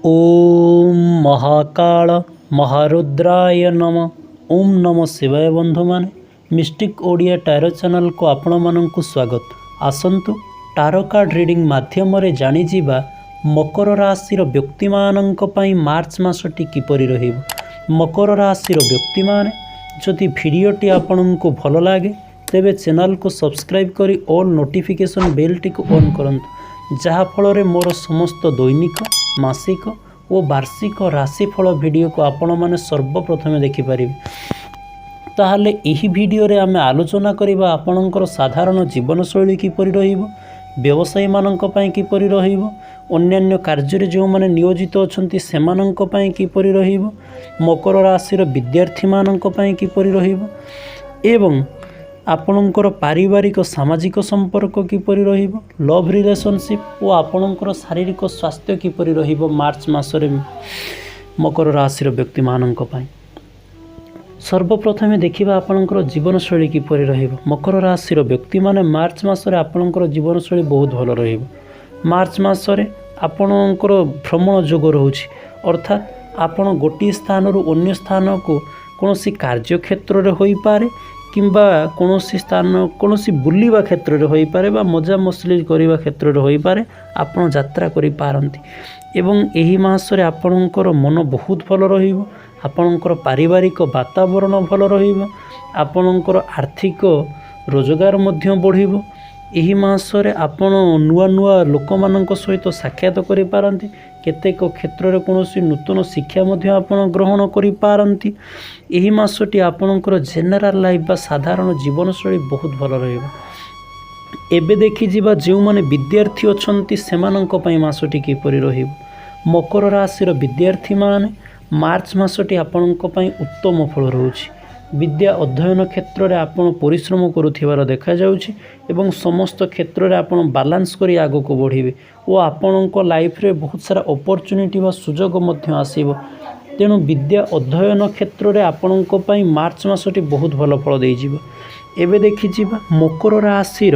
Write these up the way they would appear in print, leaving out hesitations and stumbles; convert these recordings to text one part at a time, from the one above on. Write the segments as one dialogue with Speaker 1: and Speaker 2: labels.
Speaker 1: ओम महाकाल महारुद्राय नम। ओम नम शिवाय। बंधु माने मिस्टिक ओडिया टारो चैनल को आपण माननकु स्वागत। आसंतु टारो कार्ड रीडिंग माध्यम रे जानि जिबा मकर राशि व्यक्ति माननक पई मार्च मासटी किपरि रहिबो। मकर राशि व्यक्ति माने जदि भिडियोटी आपनकु भल लागे तेबे चैनल को सब्सक्राइब करी ऑल नोटिफिकेशन बेल टी को ऑन करंतु, जहा फल रे मोर समस्त दैनिक मासिक और वार्षिक राशिफल वीडियो को आपण माने सर्वप्रथमे देखिपारे। ताहले एही वीडियो रे आमे आलोचना करिबा आपणकर साधारण जीवनशैली किपरि रहिबो, व्यवसायी माननक पई किपरि रहिबो, अन्यान्य कार्य रे जो माने नियोजित अछंती सेमाननक पई किपरि रहिबो, मकर राशि विद्यार्थी माननक पई किपरि रहिबो एवं आपणकर पारिवारिक सामाजिक संपर्क किपरि रहिबो, लव रिलेशनशिप और आपणकर शारीरिक स्वास्थ्य किपरि रहिबो मार्च मासरे मकर राशि व्यक्ति माननक पई। सर्वप्रथमे देखिबा आपणकर जीवनशैली किपरि रहिबो। मकर राशि व्यक्ति माने मार्च मासरे आपणकर जीवनशैली बहुत भल रहिबो। मार्च मासरे आपणकर भ्रमण जोग रहउछि, अर्थात आपण गोटी स्थान रु अन्य स्थान को कोनोसी कार्य क्षेत्र रे होई पारे किंबा कोनोसी स्थान कोनोसी बुलिबा क्षेत्र रे होई पारे बा मजा मसली करिबा क्षेत्र रे होई पारे आपण यात्रा करि पारंती एवं एही मासरे आपणकर मन बहुत भल रहिबो। आपणकर पारिवारिक वातावरण भल रहिबो, आपणकर आर्थिक रोजगार मध्य बढ़िबो। एही मासरे आपण नुआ नुआ लोक मानक सहित साक्षात करि पारंती, केतेक क्षेत्र रे कोनोसी नूतन शिक्षा मध्य आपण ग्रहण करि पारंती। एही मासटी आपणकर जनरल लाइफ बा साधारण जीवनशैली बहुत भल रहिबो। एबे देखि जिबा जेउ माने विद्यार्थी अछंती सेमानंक पई मासटी किपरि रहिबो। मकर राशि विद्यार्थी माने मार्च मासटी आपणक पई उत्तम फल रहउछि। विद्या अध्ययन क्षेत्र में आपण परिश्रम करुथिबार देखा जाउछि एवं समस्त क्षेत्र में आपण बैलेंस करी आगो को बढ़िबे और आपणक लाइफ रे बहुत सारा अपॉर्चुनिटी वा सुजोग मध्य आसीबो। तेणु विद्या अध्ययन क्षेत्र में आपणक पई मार्च मासटी बहुत भल फल देई जिवो। एबे देखि जिबा मकर राशि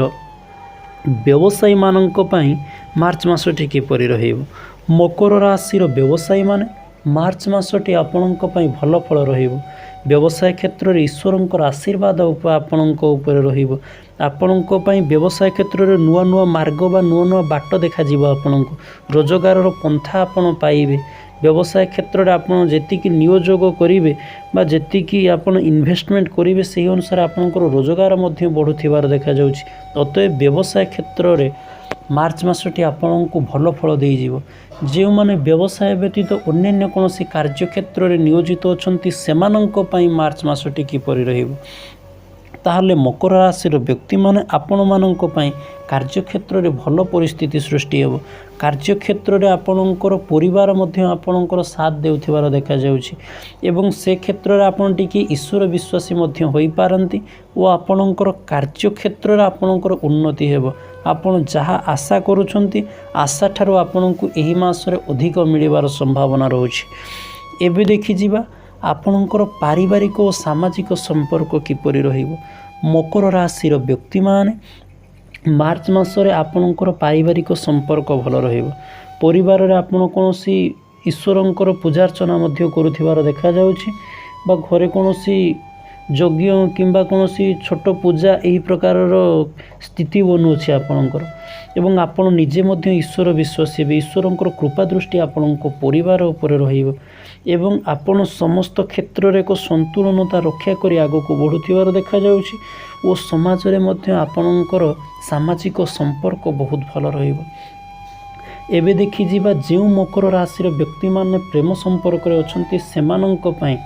Speaker 1: व्यवसायी माननक पई मार्च मासटी किपरि रहिबो। मकर राशि व्यवसायी माने मार्च मासटी आपणक पई भल फल रहिबो। व्यवसाय क्षेत्र में ईश्वरंकर आशीर्वाद आपणक ऊपर रहिबो। आपणक पई व्यवसाय क्षेत्र में नुआ नुआ मार्ग बा नुआ नुआ बाट देखा जिवो। आपणक रोजगार पंथा आपण पाइबे। व्यवसाय क्षेत्र में आपण जेतिकी नियोजक करिवे बा जेतिकी आपण इन्वेस्टमेंट करिवे सेही अनुसार आपणकर रोजगार मध्य बढ़ुथिबार देखा जाउछि। अतएव व्यवसाय क्षेत्र में मार्च मासटी आपणको भल फल देई जिवो। जो माने व्यवसाय व्यतीत अन्य कोनोसी कार्य क्षेत्र में नियोजित अछंती सेमानंक पई मार्च मासटी किपरि रहिबो। ताहले मकर राशि व्यक्ति माने आपण माननक पई कार्य क्षेत्र में भल परिस्थिति सृष्टि हेबो। कार्य क्षेत्र में आपणकर परिवार मध्य आपणकर साथ देउथिबार देखा जाउछि एवं से क्षेत्र में आपण टिके ईश्वर विश्वासी मध्य होई पारंती और आपणकर कार्य क्षेत्र में आपणकर उन्नति हेबो। आपण जहाँ आशा करूछंती आशा ठारू आपणको एही मासरे अधिक मिलिबार संभावना रहउछि। एबे देखि जिबा आपणकर पारिवारिक और सामाजिक संपर्क किपरि रहिबो। मकर राशि व्यक्ति माने मार्च मासरे आपणकर पारिवारिक संपर्क भल रहिबो। परिवार रे आपण कोनोसी ईश्वरंकर पूजार्चना मध्य करुथिबार देखा जाउछि बा घरे कोनोसी यज्ञ किंबा कोनोसी छोट पूजा एही प्रकार स्थिति बनुछि आपणकर एवं आपण निजे मध्य ईश्वर विश्वासी बे ईश्वरंकर कृपा दृष्टि आपणको परिवार ऊपर रहिबो एवं आपण समस्त क्षेत्र रे को संतुलनता रक्षा करी आगो को बढ़ुथिबार देखा जाउछि और समाज रे मध्य आपणकर सामाजिक संपर्क बहुत भल रहिबो। एबे देखि जिबा जेउ मकर राशि व्यक्ति माने प्रेम संपर्क रे अछंती सेमानंक पई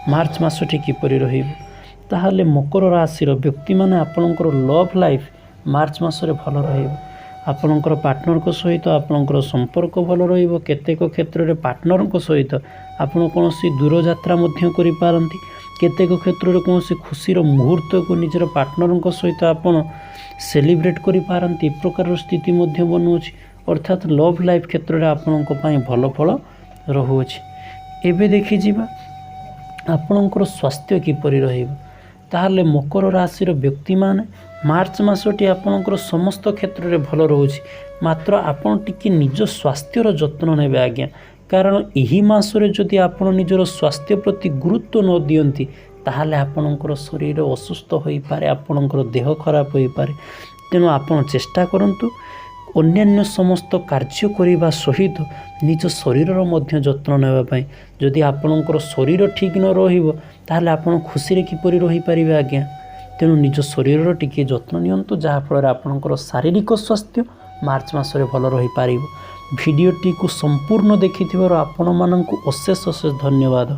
Speaker 1: मार्च मासटी किपरि रहिबो। ताहले मकर राशि व्यक्ति माने आपणकर लव लाइफ मार्च मासरे भल रहिबो। आपणकर पार्टनर को सहित आपणकर संपर्क भल रहिबो। केतेक क्षेत्र में पार्टनर को सहित आपण कोनोसी दूर यात्रा मध्य करि पारंती। केतेक क्षेत्र में कोनोसी खुशीर मुहूर्त को निजर पार्टनर को सहित आपण सेलिब्रेट करि पारंती। ए प्रकार स्थिति मध्य बनुछि, अर्थात लव लाइफ क्षेत्र में आपणक पई भल फल रहुछि। एबे देखि जिबा आपणकर स्वास्थ्य किपरि रहिबो। ताहले मकर राशि व्यक्ति माने मार्च मासटी आपणकर समस्त क्षेत्र में भल रोचे, मात्र आपण टिके निज स्वास्थ्यर जत्न नेबे आज्ञा, କାରଣ ଏହି ମାସରେ ଯଦି ଆପଣ ନିଜର ସ୍ୱାସ୍ଥ୍ୟ ପ୍ରତି ଗୁରୁତ୍ୱ ନ ଦିଅନ୍ତି ତାହେଲେ ଆପଣଙ୍କର ଶରୀର ଅସୁସ୍ଥ ହୋଇପାରେ, ଆପଣଙ୍କର ଦେହ ଖରାପ ହୋଇପାରେ। ତେଣୁ ଆପଣ ଚେଷ୍ଟା କରନ୍ତୁ ଅନ୍ୟାନ୍ୟ ସମସ୍ତ କାର୍ଯ୍ୟ କରିବା ସହିତ ନିଜ ଶରୀରର ମଧ୍ୟ ଯତ୍ନ ନେବା ପାଇଁ। ଯଦି ଆପଣଙ୍କର ଶରୀର ଠିକ୍ ନ ରହିବ ତାହେଲେ ଆପଣ ଖୁସିରେ କିପରି ରହିପାରିବେ ଆଜ୍ଞା। ତେଣୁ ନିଜ ଶରୀରର ଟିକିଏ ଯତ୍ନ ନିଅନ୍ତୁ, ଯାହାଫଳରେ ଆପଣଙ୍କର ଶାରୀରିକ ସ୍ୱାସ୍ଥ୍ୟ ମାର୍ଚ୍ଚ ମାସରେ ଭଲ ରହିପାରିବ। ଭିଡ଼ିଓଟିକୁ ସମ୍ପୂର୍ଣ୍ଣ ଦେଖିଥିବାରୁ ଆପଣମାନଙ୍କୁ ଅଶେଷ ଅଶେଷ ଧନ୍ୟବାଦ।